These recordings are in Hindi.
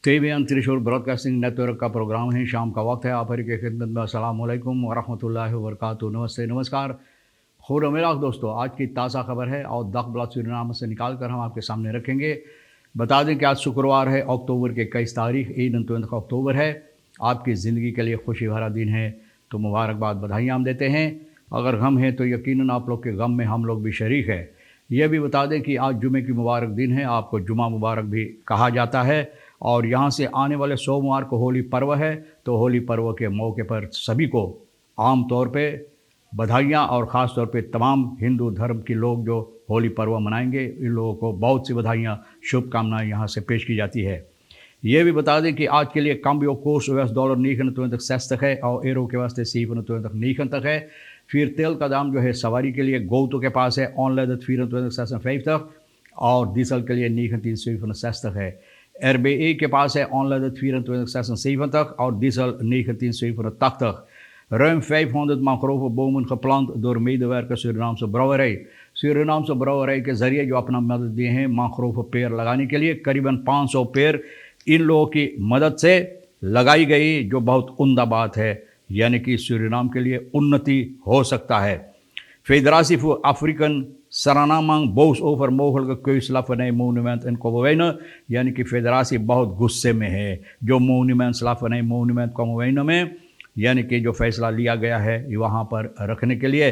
TVN त्रिशूल ब्रॉडकास्टिंग नेटवर्क का प्रोग्राम है। शाम का वक्त है। आप हर की खिदमत में अस्सलाम वालेकुम व रहमतुल्लाहि व बरकातुहू। नमस्ते, नमस्कार, खुद मिलाक दोस्तों। आज की ताज़ा खबर है और दख ब्लॉक सूरीनाम से निकाल कर हम आपके सामने रखेंगे। बता दें कि आज शुक्रवार है, अक्टूबर के 21 तारीख, ईद 29 अक्टूबर है। आपकी ज़िंदगी के लिए खुशी भरा दिन है, तो मुबारकबाद, बधाइयाँ हम देते हैं। अगर गम है तो यकीनन आप लोग के गम में हम लोग भी शरीक है। यह भी बता दें कि आज जुमे की मुबारक दिन है, आपको जुमा मुबारक भी कहा जाता है। और यहाँ से आने वाले सोमवार को होली पर्व है, तो होली पर्व के मौके पर सभी को आम तौर पे बधाइयाँ, और ख़ास तौर पे तमाम हिंदू धर्म के लोग जो होली पर्व मनाएंगे, इन लोगों को बहुत सी बधाइयाँ, शुभकामनाएं यहाँ से पेश की जाती है। ये भी बता दें कि आज के लिए cambio koers $9.29 है और euro के वास्ते $7.29 है। फिर तेल का दाम जो है सवारी के लिए गोतो के पास है ऑनलाइन $24.56 और डीजल के लिए $19.67 है। RBE के पास है ऑनलाइन $24.76 और diesel $19.80. Ruim 500 mangrovenbomen geplant door medewerkers Surinaamse brouwerij. Surinaamse brouwerij के ज़रिए जो अपना मदद दिए हैं mangrove पेड़ लगाने के लिए, करीबन 500 पेड़ इन लोगों की मदद से लगाई गई, जो बहुत उम्दा बात है। यानी कि सूरीनाम के लिए उन्नति हो सकता है। Federatie voor African Suriname boos over mogelijke keuslavernij-monument in Koweïne, यानी कि फेडरासी बहुत गुस्से में है जो मोन्यूमेंट स्लाफनई मोन्यूमेंट कोवेइने में, यानी कि जो फैसला लिया गया है वहाँ पर रखने के लिए।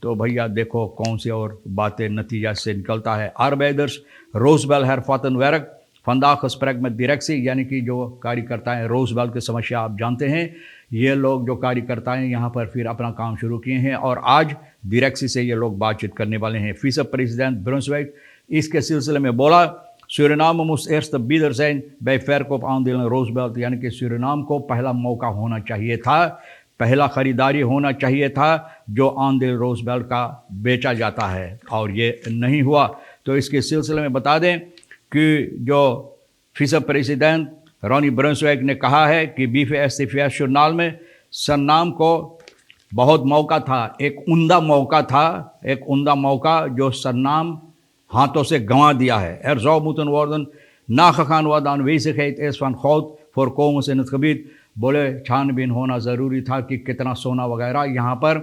तो भैया देखो कौन सी और बातें नतीजा से निकलता है। Arbeiders Roosevelt hervatten werk vandaag gesprek met directie, यानी कि जो कार्यकर्ता हैं रोजवेल्ट की समस्या आप जानते हैं। ये लोग जो कार्यकर्ता हैं यहाँ पर फिर अपना काम शुरू किए हैं और आज डायरेक्सी से ये लोग बातचीत करने वाले हैं। विce president ब्रुnswijk इसके सिलसिले में बोला, Suriname moest eerst bieder zijn bij verkoop aandelen Roosevelt, यानी कि सूरीनाम को पहला मौका होना चाहिए था, पहला ख़रीदारी होना चाहिए था जो आंदेल रोजवेल्ट का बेचा जाता है, और ये नहीं हुआ। तो इसके सिलसिले में बता दें कि जो विce president रॉनी ब्रुnswijk ने कहा है कि BVSTVS जर्नल में सरनाम को बहुत मौका था, एक उम्दा मौका था, एक उम्दा मौका जो सरनाम हाथों से गंवा दिया है। Er zou moeten worden nagegaan wat de aanwezigheid is van goud voorkomens in het gebied। बोले छानबीन होना ज़रूरी था कि कितना सोना वगैरह यहाँ पर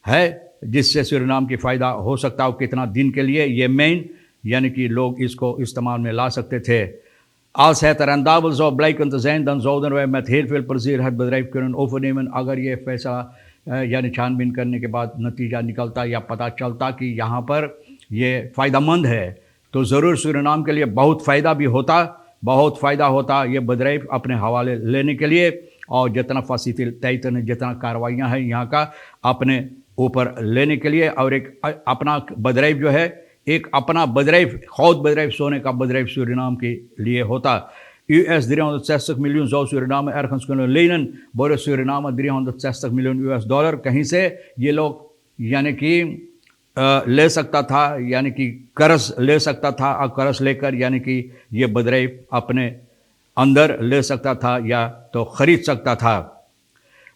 है जिससे सूरीनाम की फ़ायदा हो सकता हो, कितना दिन के लिए ये मेन, यानी कि लोग इसको इस्तेमाल में ला सकते थे। Als het rendabel zou blijken te zijn, dan zouden wij met heel veel plezier het bedrijf kunnen overnemen। अगर ये फैसला यानी छानबीन करने के बाद नतीजा निकलता या पता चलता कि यहाँ पर ये फ़ायदेमंद है, तो ज़रूर सूरीनाम के लिए बहुत फ़ायदा भी होता, बहुत फ़ायदा होता ये बदरेफ अपने हवाले लेने के लिए, और जितना फैसिलिटेट ने जितना कार्रवाइयाँ हैं यहाँ का अपने ऊपर लेने के लिए, और एक अपना बदरेफ जो है, एक अपना बदरेफ, खुद बदरेफ, सोने का बदरेफ सूरीनाम के लिए होता। US 360 miljoen zou Suriname ergens kunnen lenen, बोले सूरीनाम 360 मिलियन US$ कहीं से ये लोग यानी कि ले सकता था, यानी कि कर्ज ले सकता था, और कर्ज लेकर यानी कि ये बदरेफ अपने अंदर ले सकता था या तो ख़रीद सकता था।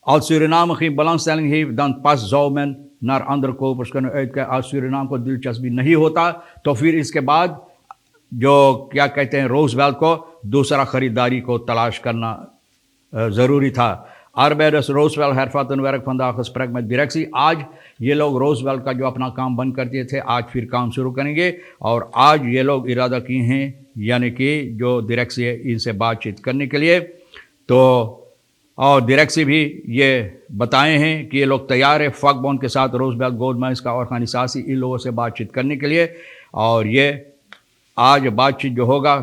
Als Suriname geen belangstelling heeft, dan pas zou men naar andere kopers kunnen uitkijken। als Suriname को दिलचस्पी नहीं होता तो फिर इसके बाद जो क्या कहते हैं रोजवेल्ट को दूसरा ख़रीदारी को तलाश करना ज़रूरी था। Arbeiders Roosevelt hervatten werk vandaag gesprek met directie। आज ये लोग रोजवेल्ट का जो अपना काम बंद कर दिए थे, आज फिर काम शुरू करेंगे, और आज ये लोग इरादा किए हैं यानी कि जो डायरेक्सी है इनसे बातचीत करने के लिए। तो और डायरेक्सी भी ये बताए हैं कि ये लोग तैयार है फकबॉन्ड के साथ रोजवेल्ट गोल्ड माइंस का और खानिसासी इन लोगों से बातचीत करने के लिए। और ये आज बातचीत जो होगा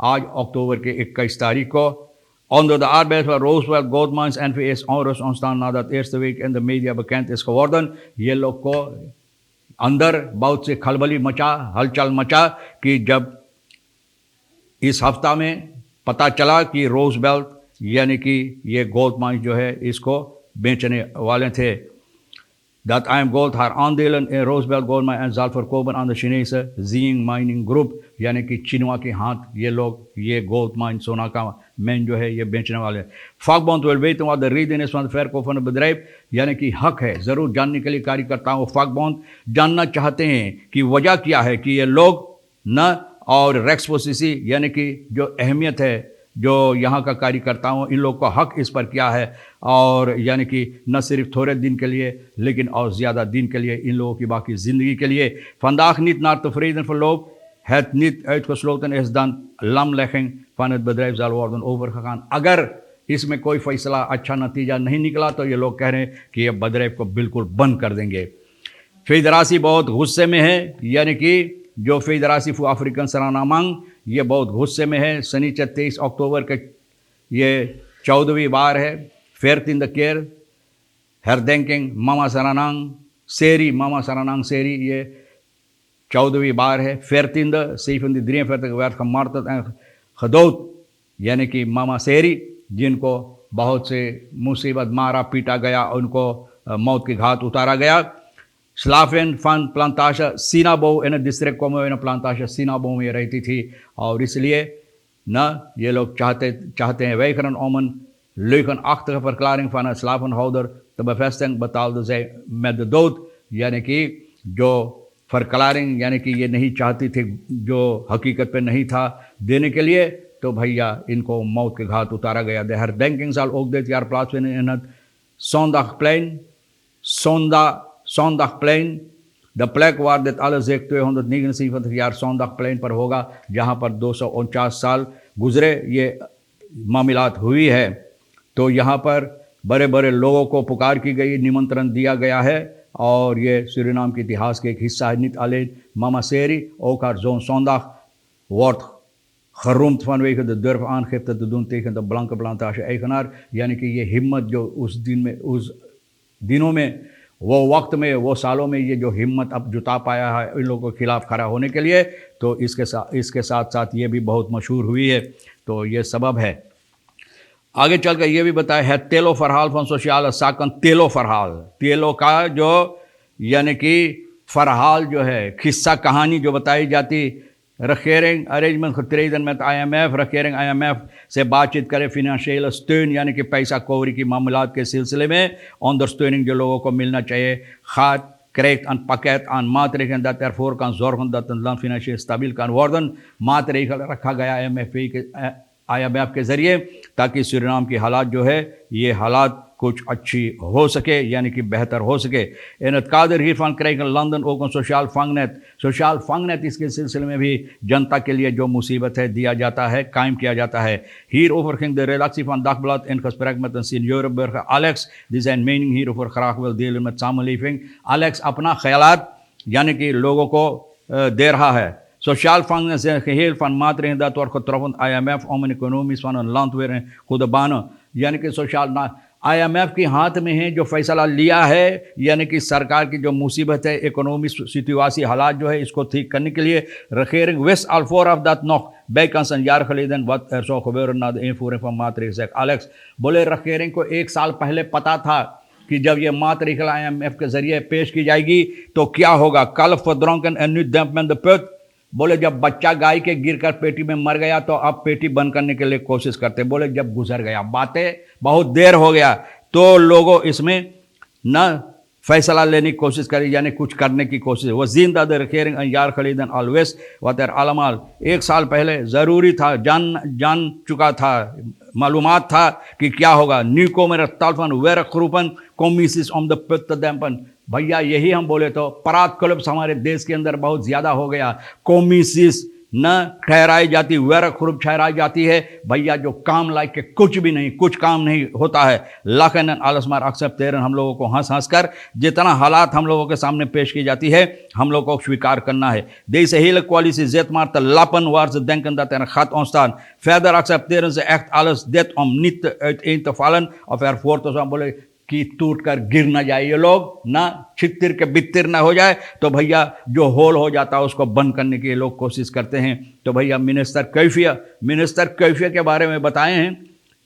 आज अक्टूबर के 21 तारीख को onder de arbeid van Roosevelt Gold Mines NV is onrust ontstaan nadat eerste week in de media bekend is geworden। ये लोग को अंदर बहुत से खलबली मचा, हलचल मचा कि जब इस हफ्ता में पता चला कि रोजवेल्ट यानी कि ये गोल्ड माइंस जो है इसको बेचने वाले थे। Dat IM Gold haar aandelen in Roosevelt Gold Mines zal verkopen aan de Chinese Xiang Mining Group, यानी कि चिनवा के हाथ ये लोग ये गोल्ड माइन सोना का मेन जो है ये बेचने वाले। Vakbond wil weten wat de reden is van de verkoop van het bedrijf, यानी कि हक है ज़रूर जानने के लिए कार्यकर्ताओं को Vakbond जानना चाहते हैं कि वजह क्या है कि ये लोग न और रेक्सपोसिसी यानी कि जो अहमियत है जो यहाँ का कार्यकर्ताओं इन लोग का हक इस पर क्या है, और यानी कि न सिर्फ थोड़े दिन के लिए लेकिन और ज़्यादा दिन के लिए, इन लोगों की बाकी ज़िंदगी के लिए। Vandaag niet naar tevreden verloop, het niet uitgesloten is dan lamlegging van het bedrijf zal worden overgegaan। अगर इसमें कोई फैसला अच्छा नतीजा नहीं निकला तो ये लोग कह रहे हैं कि ये bedrijf को बिल्कुल बंद कर देंगे। फेडरासी बहुत गुस्से में है, यानी कि जो फेडरासी फॉर अफ्रीकन सरानामांग ये बहुत गुस्से में है। शनिचर 23 अक्टूबर के ये 14वीं बार है 14e keer herdenking Mama Saranang Seri, Mama Saranang Seri, ये 14वीं बार है। 14e 1743 werd gemarteld en gedood, यानी कि मामा सेरी जिनको बहुत से मुसीबत मारा पीटा गया, उनको मौत की घात उतारा गया। स्लाफेन फन प्लांटाशा सीनाबो इन डिस्ट्रिक्ट को इन प्लांटाशा सीनाबो में रहती थी, और इसलिए न ये लोग चाहते हैं weigeren om een leugenachtige verklaring van een slavenhouder te bevestigen betaalde zij met de dood, यानी कि जो फरकलारिंग यानी कि ये नहीं चाहती थी, जो हकीकत पे नहीं था देने के लिए, तो भैया इनको मौत के घात उतारा गया। De herdenking zal ook dit jaar plaatsvinden in het Zondagplein, de plek waar dit alles zich 279 jaar Zondagplein पर होगा, जहाँ पर 249 साल गुजरे ये मामलात हुई है। तो यहाँ पर बड़े बड़े लोगों को पुकार की गई, निमंत्रण दिया गया है, और ये सूरीनाम के इतिहास के एक हिस्सा है। Niet alleen Mama Seri, ook haar zoon Zondag wordt geroemd vanwege de durf aangifte te doen tegen de blanke plantage-eigenaar, यानी कि ये हिम्मत जो उस दिनों में, वो वक्त में, वो सालों में ये जो हिम्मत अब जुटा पाया है इन लोगों के खिलाफ खड़ा होने के लिए, तो इसके साथ साथ ये भी बहुत मशहूर हुई है। तो ये सबब है। आगे चलकर ये भी बताया है तेलो फरहाल फन सोशल साकन तेलो फरहाल, तेलो का जो यानी कि फरहाल जो है किस्सा कहानी जो बताई जाती, regering arrangement getreden met IMF, regering IMF से बातचीत करे, फिनेंशियल स्टेन यानी कि पैसा कौड़ी की मामलात के सिलसिले में ondersteuning जो लोगों को मिलना चाहिए, gaat krijgt een pakket aan maatregelen dat ervoor kan zorgen dat een land financieel stabiel kan worden। मातरेगल रखा गया IMF के ज़रिए ताकि सूरीनाम की हालात जो है ये हालात कुछ अच्छी हो सके, यानी कि बेहतर हो सके। इन het kader hiervan krijgen landen ook een sociaal vangnet। Social फंगनेट इसके सिलसिले में भी जनता के लिए जो मुसीबत है दिया जाता है, कायम किया जाता है। Hierover ging de redactie van Dagblad in gesprek met een seniorenburger Alex, die zijn mening hierover graag wil delen met samenleving। Alex अपना ख्यालात यानी कि लोगों को दे रहा है। Sociaal vangnet zijn geheel van maatregelen dat wordt getroffen IMF om een economisch van een land weer in goede banen, यानी कि सोशल IMF के हाथ में है जो फैसला लिया है, यानी कि सरकार की जो मुसीबत है, इकोनॉमिक सिचुएशन हालात जो है इसको ठीक करने के लिए regering wist al vooraf dat nog bijkans een jaar geleden wat er zou gebeuren na de invoering van maatregelen, zegt Alex। बोले regering को 1 साल पहले पता था कि जब ये maatregelen IMF के जरिए पेश की जाएगी तो क्या होगा। kalf verdronken en nu dempt men de put। बोले जब बच्चा गाय के गिरकर पेटी में मर गया तो अब पेटी बंद करने के लिए कोशिश करते। बोले जब गुजर गया, बातें बहुत देर हो गया तो लोगों इसमें न फैसला लेने की कोशिश करी, यानी कुछ करने की कोशिश। वो जिंदा de regering een jaar geleden al wist wat er allemaal 1 साल पहले ज़रूरी था, जान चुका था, मालूमात था कि क्या होगा। nu komen er tal van werkgroepen, commissies om de put te dempen। भैया यही हम बोले तो परात क्लब्स हमारे देश के अंदर बहुत ज़्यादा हो गया। कॉमिसिस न ठहराई जाती, वर्क ग्रुप ठहराई जाती है भैया, जो काम लायक के कुछ भी नहीं, कुछ काम नहीं होता है। लाखन आलसमार एक्सेप्टेरन हम लोगों को हंस कर जितना हालात हम लोगों के सामने पेश की जाती है हम लोगों को स्वीकार करना है। Deze hele coalitie zet maar te lappen waar ze denken dat er gaat ontstaan। Verder accepteren ze echt alles dit om niet uiteen te vallen of ervoor te zijn, बोले कि टूट कर गिर ना जाए ये लोग, ना छितिर के बित्तिर ना हो जाए, तो भैया जो होल हो जाता है उसको बंद करने की लोग कोशिश करते हैं। तो भैया मिनिस्टर कैफिया के बारे में बताए हैं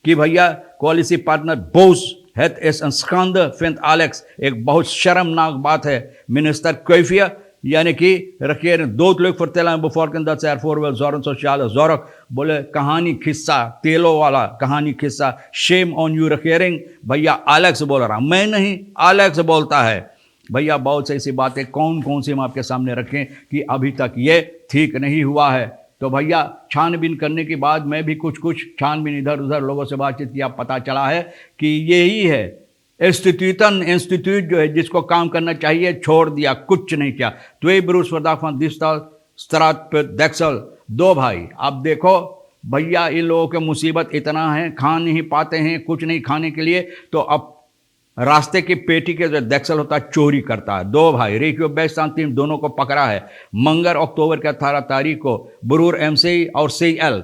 कि भैया कोalitie पार्टनर बोस het is een schande vindt Alex, एक बहुत शर्मनाक बात है। मिनिस्टर कैफिया यानी कि regering doodleuk vertellen aan bevolking dat ze ervoor wil zorgen sociale zorg। बोले कहानी खिस्सा, तेलों वाला कहानी खिस्सा, शेम ऑन यू regering। भैया एलेक्स बोल रहा, मैं नहीं, एलेक्स बोलता है। भैया बहुत सी ऐसी बातें कौन सी हम आपके सामने रखें कि अभी तक ये ठीक नहीं हुआ है। तो भैया छानबीन करने के बाद मैं भी कुछ छानबीन इधर उधर लोगों से बातचीत किया, पता चला है कि यही है इंस्टीट्यूट जो है जिसको काम करना चाहिए छोड़ दिया, कुछ नहीं किया। Twee broers vandaag van Diefstal straatpunt Deksel, 2 भाई। अब देखो भैया इन लोगों के मुसीबत इतना है, खा नहीं पाते हैं, कुछ नहीं खाने के लिए, तो अब रास्ते की पेटी के जो डेक्सल होता है चोरी करता है। 2 भाई रेखियो बेस्तांतिम दोनों को पकड़ा है। मंगर अक्टूबर के 18 तारीख को ब्रूर एमसी और CL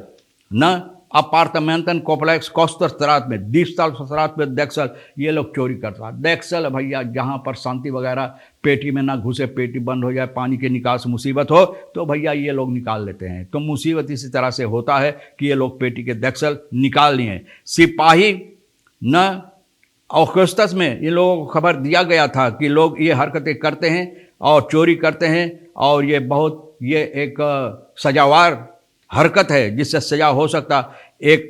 न अपार्टमेंटन कॉम्प्लेक्स कोस्टर स्त्रात में दीपस्थल स्त्रात में डेक्सल ये लोग चोरी करता है। डेक्सल भैया जहाँ पर शांति वगैरह, पेटी में ना घुसे, पेटी बंद हो जाए, पानी के निकास मुसीबत हो तो भैया ये लोग निकाल लेते हैं। तो मुसीबत इसी तरह से होता है कि ये लोग पेटी के डेक्सल निकाल लिए। सिपाही न अगस्तस में इन लोगों को खबर दिया गया था कि लोग ये हरकतें करते हैं और चोरी करते हैं और ये एक सजावार हरकत है जिससे सजा हो सकता। एक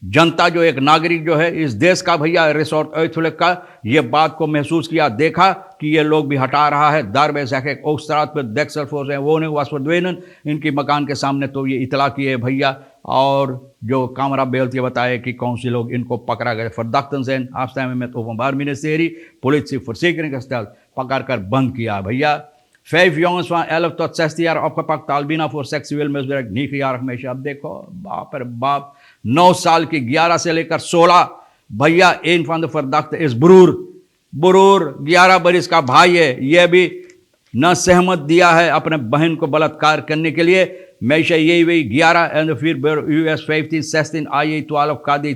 जनता जो एक नागरिक जो है इस देश का भैया रिसोर्ट ऐथुलेक का ये बात को महसूस किया, देखा कि ये लोग भी हटा रहा है। दार एक ओक्सरात पर डेक्सल फोर्स है वो ने वास्पद्वेनन इनकी मकान के सामने, तो ये इतला किए भैया। और जो कामरा बेल्ट ये बताए कि कौन से लोग इनको पकड़ा गए। फरदाख्तन सेन आपसे में तो बार मिनिस्टेरी पुलिस से फुर्सीकरिंग पकड़ कर बंद किया भैया। 5 jongens van 11 tot 16 jaar opgepakt, albina voor seksueel misbruik, 9-jarig meisje। अब देखो बाप रे बाप, 9 साल की 11 से लेकर 16 भैया। एक van de verdachte is broer 11 बरिस का भाई है। यह भी न सहमत दिया है अपने बहन को बलात्कार करने के लिए। meisje यही वही 11 en de 4 US 15 16 AJ 12 KD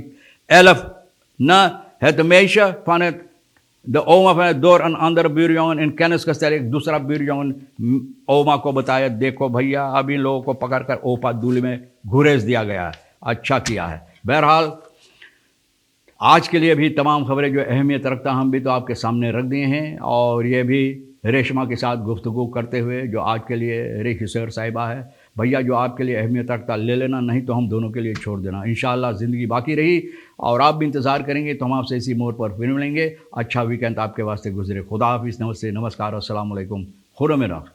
11 न het meisje van het de oma van het door een andere buurjongen in kennis gesteld। एक दूसरा buurjongen ओमा को बताया, देखो भैया अब इन लोगों को पकड़कर ओपा दूली में घुरेज दिया गया है। अच्छा किया है। बहरहाल आज के लिए भी तमाम खबरें जो अहमियत रखता हम भी तो आपके सामने रख दिए हैं। और ये भी रेशमा के साथ गुफ्तगू करते हुए जो आज के लिए रेखी सर साहिबा है भैया, जो आपके लिए अहमियत रखता ले लेना, नहीं तो हम दोनों के लिए छोड़ देना। इंशाअल्लाह ज़िंदगी बाकी रही और आप भी इंतज़ार करेंगे तो हम आपसे इसी मोड़ पर फिर मिलेंगे। अच्छा वीकेंड आपके वास्ते गुजरे। खुदा हाफिज़, नमस्ते, नमस्कार, अस्सलाम वालेकुम, खुदा में रख।